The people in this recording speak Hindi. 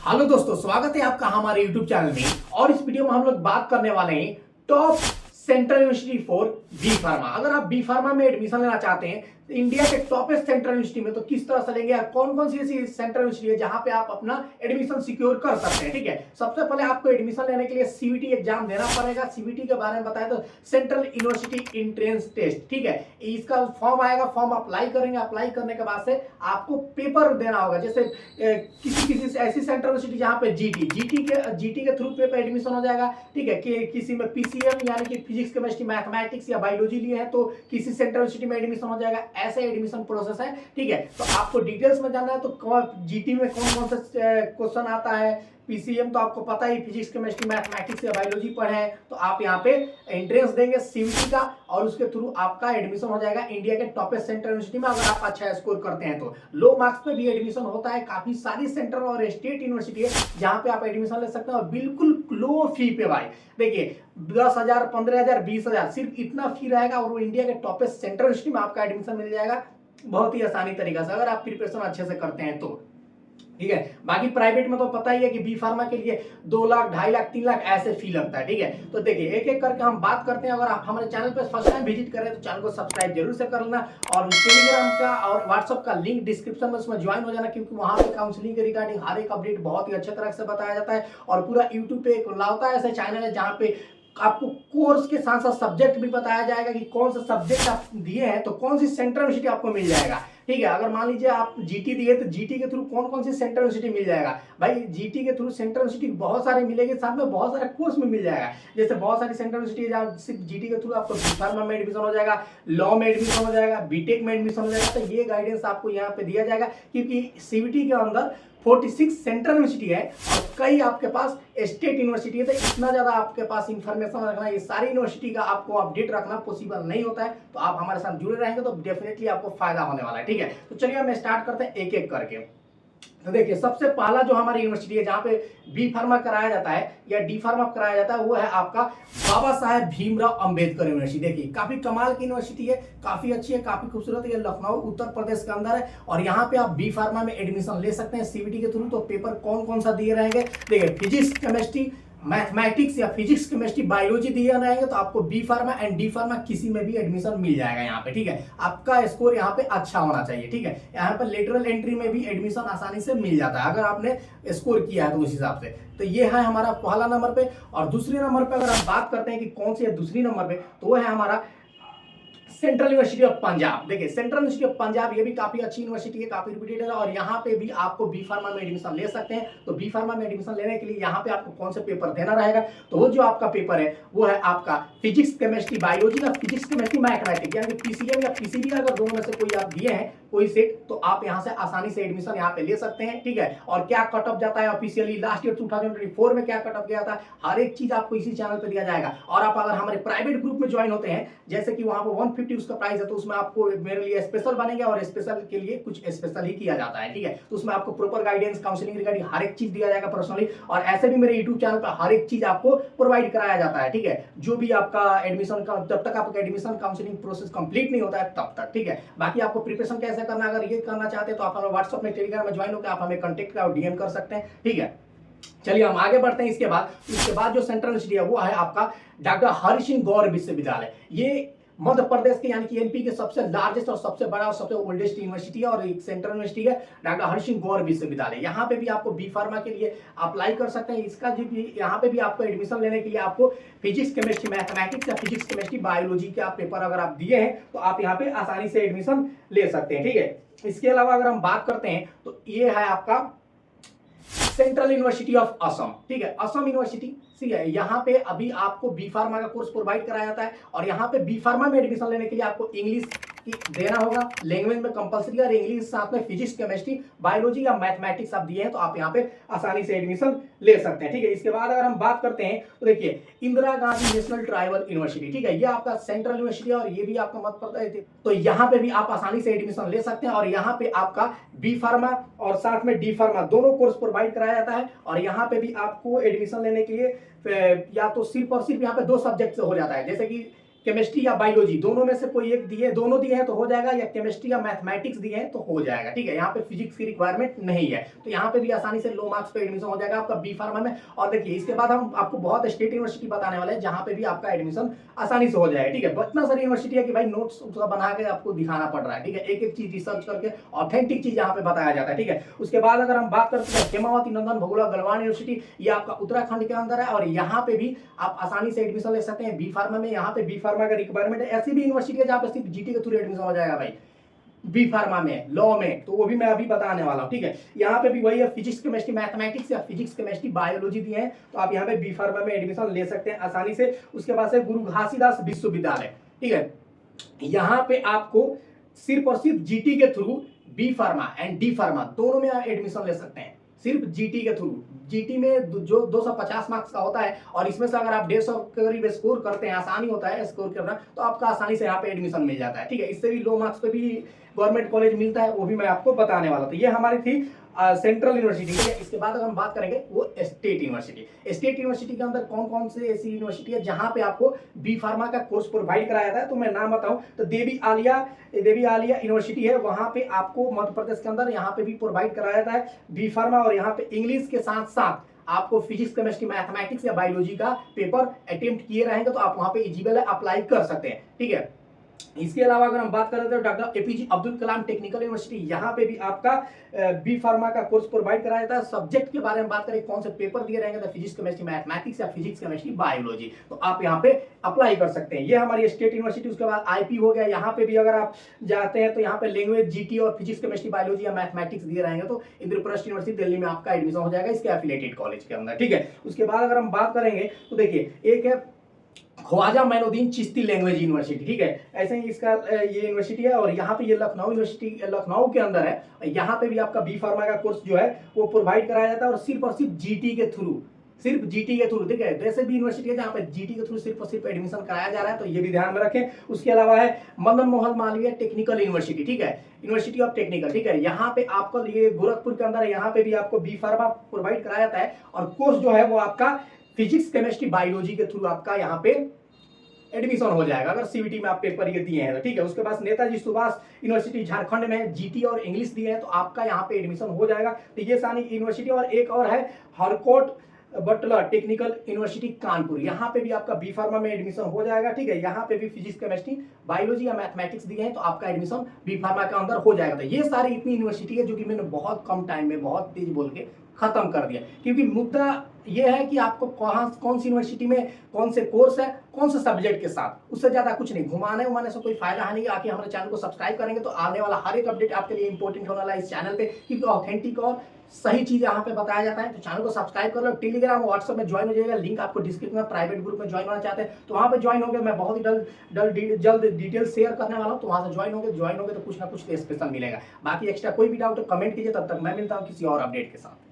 हेलो दोस्तों, स्वागत है आपका हमारे YouTube चैनल में। और इस वीडियो में हम लोग बात करने वाले हैं top central university for B pharma. अगर आप बी फार्मा में एडमिशन लेना चाहते हैं इंडिया के टॉपेस्ट सेंट्रल यूनिवर्सिटी में, तो किस तरह से लेंगे, कौन कौन सी ऐसी सेंट्रल यूनिवर्सिटी है जहां पे आप अपना एडमिशन सिक्योर कर सकते हैं। ठीक है, सबसे पहले आपको एडमिशन लेने के लिए सीबीटी एग्जाम देना पड़ेगा। सीबीटी के बारे में बताएं तो सेंट्रल यूनिवर्सिटी एंट्रेंस टेस्ट। ठीक है, इसका फॉर्म आएगा, फॉर्म अप्लाई करेंगे, अप्लाई करने के बाद से आपको पेपर देना होगा। जैसे किसी किसी ऐसी सेंट्रल यूनिवर्सिटी जहां पे जीटी के थ्रू पेपर एडमिशन हो जाएगा। ठीक है, कि किसी में पीसीएम यानी कि फिजिक्स केमिस्ट्री मैथमेटिक्स या बायोलॉजी लिए हैं तो किसी सेंट्रल यूनिवर्सिटी में एडमिशन हो जाएगा। ऐसे एडमिशन प्रोसेस है। ठीक है, तो आपको डिटेल्स में जानना है तो जीटी में कौन कौन सा क्वेश्चन आता है, पीसीएम तो आपको पता ही, फिजिक्स केमिस्ट्री मैथमेटिक्स या बायोलॉजी पढ़े हैं, तो आप यहाँ पे एंट्रेंस देंगे सीबीटी का और उसके थ्रू आपका एडमिशन हो जाएगा इंडिया के टॉपेस्ट सेंट्रल यूनिवर्सिटी में। अगर आप अच्छा स्कोर करते हैं तो लो मार्क्स पे भी एडमिशन होता है। काफी सारी सेंट्रल और स्टेट यूनिवर्सिटी है जहां पे आप एडमिशन ले सकते हैं और बिल्कुल लो फी पे भाई। देखिए 10,000, 15,000, 20,000 सिर्फ इतना फी रहेगा और वो इंडिया के टॉपेस्ट सेंट्रल यूनिवर्सिटी में आपका एडमिशन मिल जाएगा बहुत ही आसानी तरीका से, अगर आप प्रिपरेशन अच्छे से करते हैं तो। ठीक है, बाकी प्राइवेट में तो पता ही है कि बी फार्मा के लिए 2 लाख, 2.5 लाख, 3 लाख ऐसे फी लगता है। ठीक है, तो देखिए एक एक करके हम बात करते हैं। अगर आप हमारे चैनल पर फर्स्ट टाइम विजिट करें तो चैनल को सब्सक्राइब जरूर से कर लेना और टेलीग्राम का और व्हाट्सएप का लिंक डिस्क्रिप्शन में उसमें ज्वाइन हो जाना, क्योंकि वहां पे काउंसलिंग के रिगार्डिंग हर एक अपडेट बहुत ही अच्छे तरह से बताया जाता है। और पूरा यूट्यूब पे एक लाता ऐसा चैनल है जहाँ पे आपको कोर्स के साथ साथ सब्जेक्ट भी बताया जाएगा कि कौन सा सब्जेक्ट आप दिए हैं तो कौन सी सेंट्रल यूनिवर्सिटी आपको मिल जाएगा। ठीक है, अगर मान लीजिए आप जीटी दिए तो जीटी के थ्रू कौन कौन सी सेंट्रल यूनिवर्सिटी मिल जाएगा। भाई जीटी के थ्रू सेंट्रल यूनिवर्सिटी बहुत सारे मिलेंगे, साथ में बहुत सारे कोर्स में मिल जाएगा। जैसे बहुत सारी सेंट्रल यूनिवर्सिटी जहाँ सिर्फ जीटी के थ्रू आपको बी फार्मा में एडमिशन हो जाएगा, लॉ में एडमिशन हो जाएगा, बीटेक में एडमिशन हो जाएगा। तो ये गाइडेंस आपको यहाँ पे दिया जाएगा, क्योंकि सीबीटी के अंदर 46 सेंट्रल यूनिवर्सिटी है और कई आपके पास स्टेट यूनिवर्सिटी है। तो इतना ज्यादा आपके पास इंफॉर्मेशन रखना, ये सारी यूनिवर्सिटी का आपको अपडेट रखना पॉसिबल नहीं होता है। तो आप हमारे साथ जुड़े रहेंगे तो डेफिनेटली आपको फायदा होने वाला है। ठीक है, तो चलिए हम स्टार्ट करते हैं एक एक करके। तो देखिए सबसे पहला जो हमारी यूनिवर्सिटी है जहां पे बी फार्मा कराया जाता है या डी फार्मा कराया जाता है वो है आपका बाबा साहेब भीमराव अंबेडकर यूनिवर्सिटी। देखिए काफी कमाल की यूनिवर्सिटी है, काफी अच्छी है, काफी खूबसूरत है। लखनऊ उत्तर प्रदेश के अंदर है और यहाँ पे आप बी फार्मा में एडमिशन ले सकते हैं सीबीटी के थ्रू। तो पेपर कौन कौन सा दिए रहेंगे, देखिए फिजिक्स केमिस्ट्री मैथमेटिक्स या फिजिक्स केमिस्ट्री बायोलॉजी दिया रहेंगे तो आपको B pharma and D pharma किसी में भी एडमिशन मिल जाएगा यहाँ पे। ठीक है, आपका स्कोर यहाँ पे अच्छा होना चाहिए। ठीक है, यहाँ पे लेटरल एंट्री में भी एडमिशन आसानी से मिल जाता है अगर आपने स्कोर किया है तो उस हिसाब से। तो ये है हमारा पहला नंबर पे। और दूसरे नंबर पे अगर हम बात करते हैं कि कौन सी है दूसरी नंबर पे, तो वो है हमारा सेंट्रल यूनिवर्सिटी ऑफ पंजाब। देखिए सेंट्रल यूनिवर्सिटी ऑफ पंजाब ये भी काफी अच्छी यूनिवर्सिटी है, काफी रिप्यूटेड है और यहाँ पे भी आपको बी फार्मा में एडमिशन ले सकते हैं। तो बी फार्मा में एडमिशन लेने के लिए यहाँ पे आपको कौन से पेपर देना रहेगा, तो वो जो आपका पेपर है वो है आपका फिजिक्स केमिस्ट्री बायोलॉजी या फिजिक्स केमिस्ट्री मैथमेटिक्स, यानी पीसीएम या पीसीबी अगर दोनों में से कोई आप दिए हैं कोई सेट, तो आप यहाँ से आसानी से एडमिशन यहाँ पे ले सकते हैं। ठीक है, और क्या कट ऑफ जाता है ऑफिशियली लास्ट ईयर 2024 में क्या कट ऑफ गया था, हर एक चीज आपको इसी चैनल पे दिया जाएगा। और आप अगर हमारे प्राइवेट ग्रुप में ज्वाइन होते हैं, जैसे कि वहां पर 150 उसका प्राइस है, तो उसमें आपको मेरे लिए स्पेशल बनेंगे और स्पेशल के लिए कुछ स्पेशल ही किया जाता है। ठीक है, तो उसमें आपको प्रॉपर गाइडेंस काउंसलिंग रिगार्डिंग हर एक चीज दिया जाएगा पर्सनली। और ऐसे भी मेरे यूट्यूब चैनल पर हर एक चीज आपको प्रोवाइड कराया जाता है। ठीक है, जो भी आपका एडमिशन का जब तक आपका एडमिशन काउंसलिंग प्रोसेस कंप्लीट नहीं होता है तब तक। ठीक है, बाकी आपको प्रिपरेशन कैसे करना, अगर ये करना चाहते हैं तो आप हमें व्हाट्सएप में टेलीग्राम में ज्वाइन होकर आप हमें कांटेक्ट और डीएम कर सकते हैं। ठीक है, चलिए हम आगे बढ़ते हैं। इसके बाद जो सेंट्रल यूनिवर्सिटी है वो है आपका डॉक्टर हरि सिंह गौर विश्वविद्यालय। ये मध्य प्रदेश के यानी कि एमपी के सबसे लार्जेस्ट और सबसे बड़ा और सबसे ओल्डेस्ट यूनिवर्सिटी है और एक सेंट्रल यूनिवर्सिटी है डॉक्टर हरि सिंह गौर विश्वविद्यालय। यहाँ पे भी आपको बी फार्मा के लिए अप्लाई कर सकते हैं। इसका जो भी यहाँ पे भी आपको एडमिशन लेने के लिए आपको फिजिक्स केमिस्ट्री मैथमेटिक्स या फिजिक्स केमिस्ट्री बायोलॉजी के आप पेपर अगर आप दिए हैं तो आप यहाँ पे आसानी से एडमिशन ले सकते हैं। ठीक है, इसके अलावा अगर हम बात करते हैं तो ये है आपका सेंट्रल यूनिवर्सिटी ऑफ असम। ठीक है, असम यूनिवर्सिटी ठीक है, यहाँ पे अभी आपको बी फार्मा का कोर्स प्रोवाइड कराया जाता है और यहाँ पे बी फार्मा में एडमिशन लेने के लिए आपको इंग्लिश देना होगा, लैंग्वेज में कंपलसरी और इंग्लिश साथ में फिजिक्स केमिस्ट्री बायोलॉजी या मैथमेटिक्स आप दिए हैं तो आप यहाँ पे आसानी से एडमिशन ले सकते हैं। ठीक है, इसके बाद अगर हम बात करते हैं तो देखिए Indira Gandhi national tribal university. ठीक है, ये आपका सेंट्रल यूनिवर्सिटी है और ये भी आपका मध्य प्रदेश, तो यहाँ पे भी आप आसानी से एडमिशन ले सकते हैं और यहाँ पे आपका बी फार्मा और साथ में डी फार्मा दोनों कोर्स प्रोवाइड कराया जाता है। और यहाँ पे भी आपको एडमिशन लेने के लिए या तो सिर्फ और सिर्फ यहाँ पे 2 सब्जेक्ट हो जाता है, जैसे कि केमिस्ट्री या बायोलॉजी दोनों में से कोई एक दिए, दोनों दिए हैं तो हो जाएगा, या केमिस्ट्री या मैथमेटिक्स दिए हैं तो हो जाएगा। ठीक है, यहाँ पे फिजिक्स की रिक्वायरमेंट नहीं है, तो यहाँ पे भी आसानी से लो मार्क्स पे एडमिशन हो जाएगा आपका बी फार्मा में। और देखिए इसके बाद हम आपको बहुत स्टेट यूनिवर्सिटी बताने वाले हैं जहाँ पे भी आपका एडमिशन आसानी से हो जाएगा। ठीक है, इतना सारी यूनिवर्सिटी है कि भाई नोट्स बना के आपको दिखाना पड़ रहा है। ठीक है, एक एक चीज रिसर्च करके ऑथेंटिक चीज यहाँ पे बताया जाता है। ठीक है, उसके बाद अगर हम बात करते हैं हेमावती नंदन भगोड़ा गढ़वाल यूनिवर्सिटी, ये आपका उत्तराखंड के अंदर है और यहाँ पे भी आप आसानी से एडमिशन ले सकते हैं बी फार्मा में। यहाँ पे बी फार्मा का रिक्वायरमेंट है। ऐसी भी यूनिवर्सिटी है जहाँ पे सिर्फ जीटी के थ्रू एडमिशन हो जाएगा भाई बी फार्मा में, लॉ में, तो वो भी मैं अभी बताने वाला हूँ। ठीक है, यहाँ पे भी वही है, फिजिक्स केमिस्ट्री मैथमेटिक्स या फिजिक्स केमिस्ट्री बायोलॉजी दिए हैं, तो आप यहाँ पे बी फार्मा में एडमिशन ले सकते हैं आसानी से। उसके बाद से गुरु घासीदास विश्वविद्यालय, ठीक है, यहाँ पे आपको सिर्फ और सिर्फ जीटी के through B pharma and D pharma दोनों में आप एडमिशन ले सकते हैं, सिर्फ जीटी के थ्रू। जीटी में जो 250 मार्क्स का होता है और इसमें से अगर आप 150 के करीब स्कोर करते हैं, आसानी होता है स्कोर करना, तो आपका आसानी से यहाँ पे एडमिशन मिल जाता है। ठीक है, इससे भी लो मार्क्स पे भी गवर्नमेंट कॉलेज मिलता है, वो भी मैं आपको बताने वाला था। ये हमारी थी सेंट्रल यूनिवर्सिटी। ठीक है, इसके बाद अगर हम बात करेंगे वो स्टेट यूनिवर्सिटी। स्टेट यूनिवर्सिटी के अंदर कौन कौन से ऐसी यूनिवर्सिटी है जहां पे आपको बी फार्मा का कोर्स प्रोवाइड कराया जाता है, तो मैं नाम बताऊं तो देवी आलिया यूनिवर्सिटी है, वहां पे आपको मध्य प्रदेश के अंदर यहाँ पे भी प्रोवाइड कराया जाता है बी फार्मा। और यहाँ पे इंग्लिश के साथ साथ आपको फिजिक्स केमिस्ट्री मैथमेटिक्स या बायोलॉजी का पेपर अटेम्प्ट किए रहेंगे तो आप वहां पे एलिजिबल है, अप्लाई कर सकते हैं। ठीक है, इसके अलावा अगर हम बात करें तो doctor APJ Abdul Kalam technical university, यहाँ पे भी आपका बी फार्मा का कोर्स प्रोवाइड कराया जाता है। सब्जेक्ट के बारे में बात करें कौन से पेपर दिए रहेंगे तो फिजिक्स केमिस्ट्री मैथमेटिक्स या फिजिक्स केमिस्ट्री बायोलॉजी, तो आप यहाँ पे अप्लाई कर सकते हैं। ये हमारी स्टेट यूनिवर्सिटी। उसके बाद आईपी हो गया, यहाँ पे भी अगर आप जाते हैं तो यहाँ पे लैंग्वेज जीटी और फिजिक्स केमिस्ट्री बायोलॉजी या मैथमेटिक्स दिए रहेंगे तो इंद्रप्रस्थ यूनिवर्सिटी दिल्ली में आपका एडमिशन हो जाएगा इसके एफिलिएटेड कॉलेज के अंदर। ठीक है, उसके बाद अगर हम बात करेंगे तो देखिए एक है ख्वाजा मैनुद्दीन चिश्ती लैंग्वेज यूनिवर्सिटी। ठीक है, ऐसे ही इसका ये यूनिवर्सिटी है और यहाँ पे ये लखनऊ यूनिवर्सिटी लखनऊ के अंदर है। यहाँ पे भी आपका बी फार्मा का कोर्स जो है वो प्रोवाइड कराया जाता है और सिर्फ जीटी के थ्रू, सिर्फ जीटी के थ्रू। ठीक है, जैसे भी यूनिवर्सिटी है जहाँ पे जीटी के थ्रू सिर्फ और सिर्फ एडमिशन कराया जा रहा है, तो ये भी ध्यान में रखें। उसके अलावा है मदन मोहन मालवीय टेक्निकल यूनिवर्सिटी। ठीक है, यूनिवर्सिटी ऑफ टेक्निकल। ठीक है, यहाँ पे आपको ये गोरखपुर के अंदर है, यहाँ पे भी आपको बी फार्मा प्रोवाइड कराया जाता है और कोर्स जो है वो आपका फिजिक्स केमिस्ट्री बायोलॉजी के थ्रू आपका यहाँ पे एडमिशन हो जाएगा अगर सीबीटी में आप पेपर ये दिए हैं तो। ठीक है, उसके बाद नेताजी सुभाष यूनिवर्सिटी झारखंड में जीटी और इंग्लिश दिए हैं तो आपका यहाँ पे एडमिशन हो जाएगा। तो ये सारी यूनिवर्सिटी। और एक और है Harcourt Buttler technical university Kanpur, यहाँ पे भी आपका बी फार्मा में एडमिशन हो जाएगा। ठीक है, यहाँ पे भी फिजिक्स केमिस्ट्री बायोलॉजी या मैथमेटिक्स दिए हैं तो आपका एडमिशन बी फार्मा के अंदर हो जाएगा। तो ये सारी इतनी यूनिवर्सिटी है जो कि मैंने बहुत कम टाइम में बहुत तेज बोल के खत्म कर दिया, क्योंकि मुद्दा ये है कि आपको कौन सी यूनिवर्सिटी में कौन से कोर्स है कौन से सब्जेक्ट के साथ, उससे ज्यादा कुछ नहीं। घुमाने उमाने से कोई फायदा है नहीं। आके हमारे चैनल को सब्सक्राइब करेंगे तो आने वाला हर एक अपडेट आपके लिए इंपॉर्टेंट होने वाला है इस चैनल पे, क्योंकि ऑथेंटिक और सही चीज यहाँ पे बताया जाता है। तो चैनल को सब्सक्राइब कर लो, टेलीग्राम व्हाट्सएप में ज्वाइन हो जाएगा, लिंक आपको डिस्क्रिप्शन में, प्राइवेट ग्रुप में ज्वाइन होना चाहते हैं तो वहाँ पे ज्वाइन होंगे। मैं बहुत ही जल्द डिटेल शेयर करने वाला हूँ, तो वहाँ से ज्वाइन होंगे तो कुछ ना कुछ स्पेशल मिलेगा। बाकी एक्स्ट्रा कोई भी डाउट कमेंट कीजिए। तब तक मैं मिलता हूँ किसी और अपडेट के साथ।